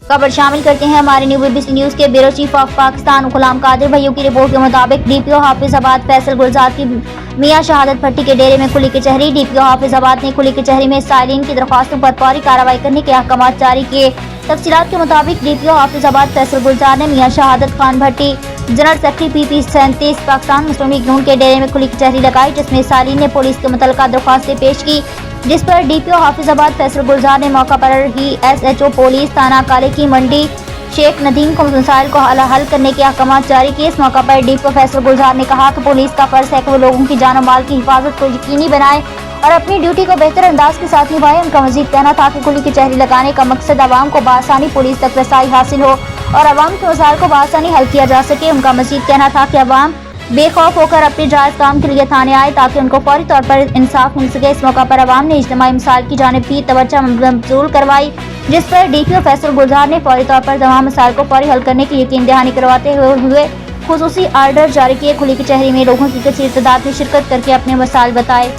खबर शामिल करते हैं हमारे न्यू BBC न्यूज के bureau chief of Pakistan Ghulam Qadir भैया की रिपोर्ट के मुताबिक DPO हाफिजाबाद फैसल गुलजार की मियां शहादत भट्टी के डेरे में खुली कचहरी। DPO हाफिजाबाद ने खुली कचहरी में साइलिन की दरख्वास्तों पर फौरी कार्रवाई करने के अहकाम जारी किए। तफसीलात के मुताबिक DPO हाफिजाबाद फैसल गुलजार ने मियां शहादत खान भट्टी जनरल सेक्रेटरी PP 37 पाकिस्तान मुस्लिम लीग नून के डेरे में खुली कचहरी लगाई, जिसमें साइलिन ने पुलिस के मुतल्लिका दरख्वास्तें पेश की, जिस पर DPO हाफिजाबाद फैसल गुलजार ने मौका पर ही SHO पुलिस थाना काले की मंडी शेख नदीम को मसाइल को हल करने के अहकाम जारी किए। इस मौका पर DPO फैसल गुलजार ने कहा कि पुलिस का फर्ज है कि वो लोगों की जान और माल की हिफाजत को यकीनी बनाए और अपनी ड्यूटी को बेहतर अंदाज के साथ निभाए। उनका मजीद कहना था कि खुली कचहरी लगाने का मकसद आवाम को बआसानी पुलिस तक रसाई हासिल हो और आवाम के मसाइल को बआसानी हल किया जा सके। उनका मजीद कहना था कि आवाम बेखौफ होकर अपने जायज़ काम के लिए थाने आए ताकि उनको फौरी तौर पर इंसाफ मिल सके। इस मौका पर आवाम ने इज्तिमाई मसाइल की जानिब भी तवज्जो मबज़ूल करवाई, जिस पर DPO फैसल गुलजार ने फौरी तौर पर तमाम मसाइल को फौरी हल करने की यकीन दहानी करवाते हुए खुसूसी आर्डर जारी किए। खुली कचहरी में लोगों की कसीर तादाद में शिरकत करके अपने मसाइल बताए।